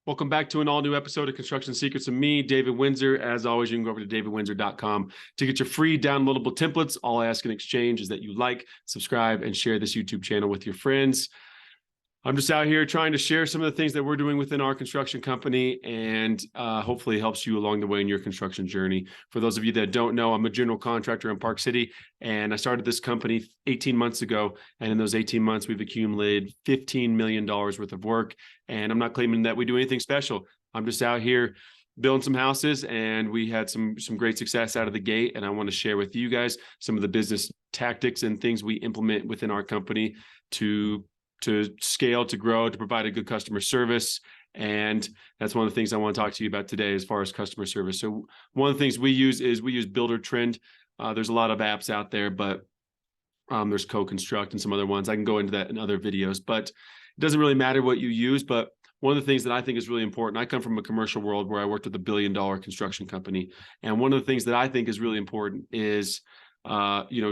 Welcome back to an all-new episode of Construction Secrets with me, David Windsor. As always, you can go over to davidwindsor.com to get your free downloadable templates. All I ask in exchange is that you like, subscribe, and share this YouTube channel with your friends. I'm just out here trying to share some of the things that we're doing within our construction company, and hopefully helps you along the way in your construction journey. For those of you that don't know, I'm a general contractor in Park City, and I started this company 18 months ago. And in those 18 months, we've accumulated $15 million worth of work. And I'm not claiming that we do anything special. I'm just out here building some houses, and we had some great success out of the gate. And I want to share with you guys some of the business tactics and things we implement within our company to scale, to grow, to provide a good customer service. And that's one of the things I want to talk to you about today as far as customer service. So one of the things we use Builder Trend. There's a lot of apps out there, but there's Co-Construct and some other ones. I can go into that in other videos, but it doesn't really matter what you use. But one of the things that I think is really important, I come from a commercial world where I worked with a $1 billion construction company. And one of the things that I think is really important is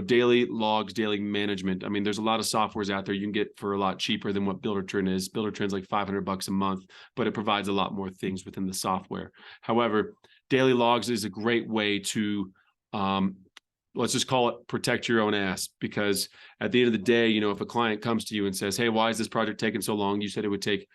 daily logs, daily management. I mean, there's a lot of softwares out there you can get for a lot cheaper than what Builder Trend is. Builder Trend's like $500 a month, but it provides a lot more things within the software. However, daily logs is a great way to, let's just call it protect your own ass, because at the end of the day, if a client comes to you and says, hey, why is this project taking so long? You said it would take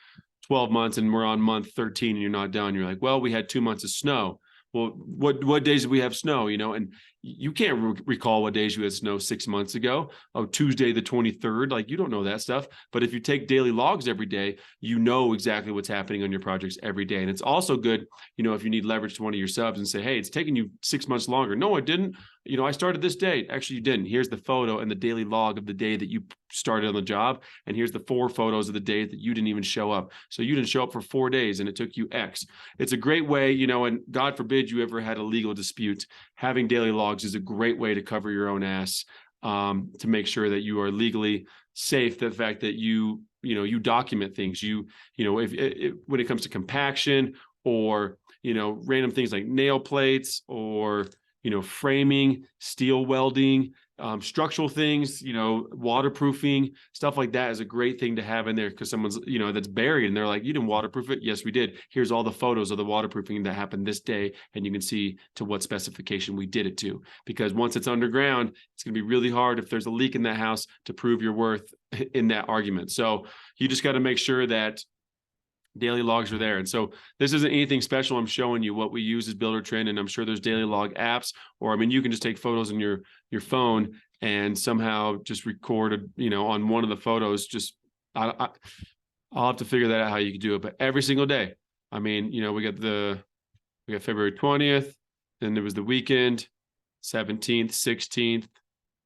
12 months and we're on month 13 and you're not done. You're like, well, we had 2 months of snow. Well, what days did we have snow? And you can't recall what days you had snow 6 months ago. Oh, Tuesday the 23rd. Like, you don't know that stuff. But if you take daily logs every day, you know exactly what's happening on your projects every day. And it's also good, if you need leverage to one of your subs and say, hey, it's taking you 6 months longer. No, it didn't. I started this date. Actually, you didn't. Here's the photo and the daily log of the day that you started on the job. And here's the 4 photos of the day that you didn't even show up. So you didn't show up for 4 days and it took you X. It's a great way, and God forbid you ever had a legal dispute. Having daily logs is a great way to cover your own ass, to make sure that you are legally safe. The fact that you document things, if when it comes to compaction or, random things like nail plates or, framing, steel welding, structural things, waterproofing, stuff like that is a great thing to have in there, because someone's, that's buried and they're like, you didn't waterproof it? Yes, we did. Here's all the photos of the waterproofing that happened this day. And you can see to what specification we did it to, because once it's underground, it's going to be really hard if there's a leak in that house to prove your worth in that argument. So you just got to make sure that daily logs are there. And so this isn't anything special. I'm showing you what we use as Builder Trend, and I'm sure there's daily log apps, or you can just take photos on your phone and somehow just record on one of the photos. Just I'll have to figure that out how you can do it, but every single day. We got February 20th, then there was the weekend, 17th, 16th,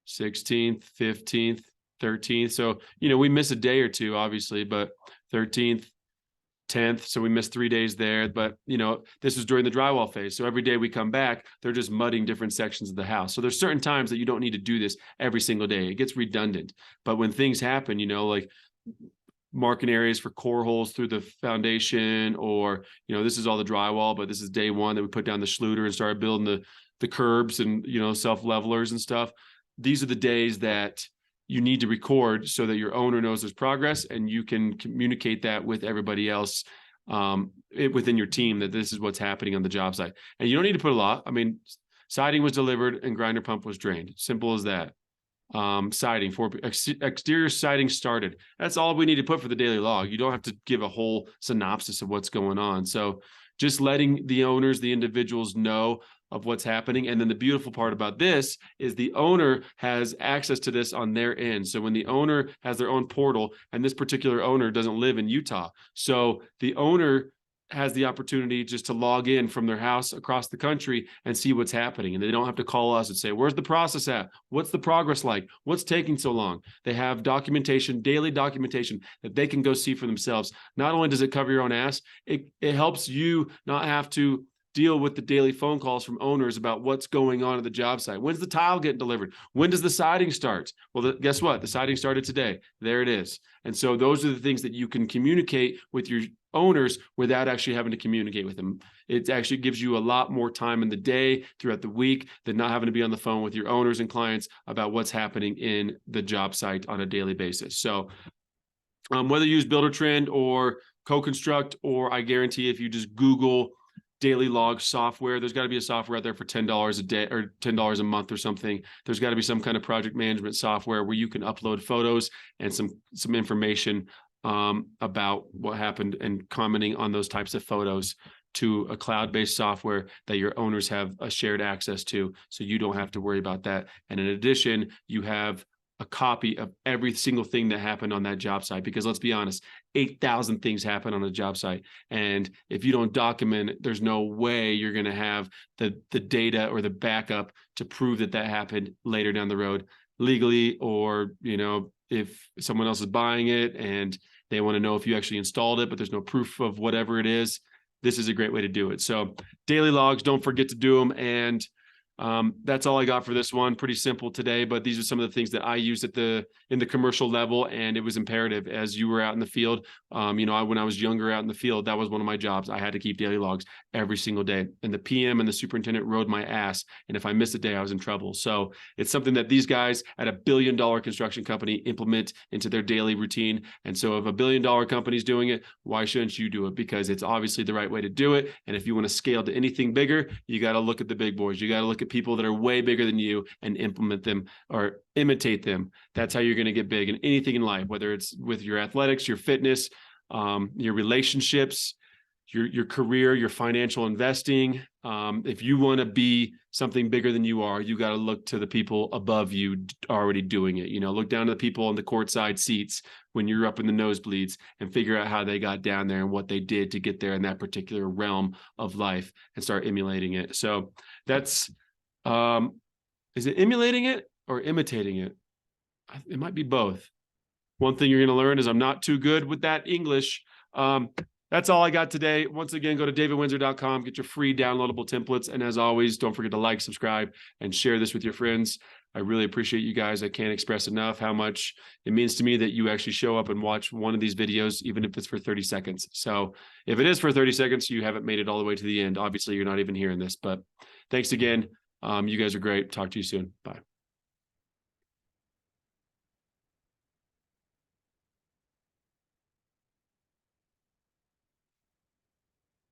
15th, 13th. So we miss a day or two, obviously, but 13th, 10th. So we missed 3 days there, but this was during the drywall phase. So every day we come back, they're just mudding different sections of the house. So there's certain times that you don't need to do this every single day. It gets redundant. But when things happen, like marking areas for core holes through the foundation, or, this is all the drywall, but this is day one that we put down the Schluter and started building the curbs and, self-levelers and stuff. These are the days that you need to record so that your owner knows there's progress, and you can communicate that with everybody else within your team, that this is what's happening on the job site. And you don't need to put a lot. Siding was delivered and grinder pump was drained. Simple as that. Siding for exterior siding started. That's all we need to put for the daily log. You don't have to give a whole synopsis of what's going on. So just letting the owners, the individuals know of what's happening. And then the beautiful part about this is the owner has access to this on their end. So when the owner has their own portal, and this particular owner doesn't live in Utah, so the owner has the opportunity just to log in from their house across the country and see what's happening. And they don't have to call us and say, where's the process at? What's the progress like? What's taking so long? They have documentation, daily documentation that they can go see for themselves. Not only does it cover your own ass, it helps you not have to deal with the daily phone calls from owners about what's going on at the job site. When's the tile getting delivered? When does the siding start? Well, guess what? The siding started today. There it is. And so those are the things that you can communicate with your owners without actually having to communicate with them. It actually gives you a lot more time in the day throughout the week than not having to be on the phone with your owners and clients about what's happening in the job site on a daily basis. So whether you use Builder Trend or Co-Construct, or I guarantee if you just Google daily log software, there's got to be a software out there for $10 a day or $10 a month or something. There's got to be some kind of project management software where you can upload photos and some information about what happened and commenting on those types of photos to a cloud-based software that your owners have a shared access to, so you don't have to worry about that. And in addition, you have a copy of every single thing that happened on that job site, because let's be honest, 8,000 things happen on a job site. And if you don't document it, there's no way you're going to have the data or the backup to prove that that happened later down the road legally, or, you know, if someone else is buying it and they want to know if you actually installed it, but there's no proof of whatever it is, this is a great way to do it. So daily logs, don't forget to do them. And that's all I got for this one. Pretty simple today, but these are some of the things that I used in the commercial level, and it was imperative as you were out in the field. You know, when I was younger out in the field, that was one of my jobs. I had to keep daily logs every single day, and the PM and the superintendent rode my ass. And if I missed a day, I was in trouble. So it's something that these guys at $1 billion construction company implement into their daily routine. And so if $1 billion company is doing it, why shouldn't you do it? Because it's obviously the right way to do it. And if you want to scale to anything bigger, you got to look at the big boys. You got to look at people that are way bigger than you and implement them or imitate them. That's how you're going to get big in anything in life, whether it's with your athletics, your fitness, your relationships, your career, your financial investing. If you want to be something bigger than you are, you got to look to the people above you already doing it. You know, look down to the people in the courtside seats when you're up in the nosebleeds and figure out how they got down there and what they did to get there in that particular realm of life and start emulating it. So that's, is it emulating it or imitating it? It might be both. One thing you're going to learn is I'm not too good with that English. That's all I got today. Once again, go to davidwindsor.com, get your free downloadable templates. And as always, don't forget to like, subscribe, and share this with your friends. I really appreciate you guys. I can't express enough how much it means to me that you actually show up and watch one of these videos, even if it's for 30 seconds. So if it is for 30 seconds, you haven't made it all the way to the end. Obviously, you're not even hearing this, but thanks again. You guys are great. Talk to you soon. Bye.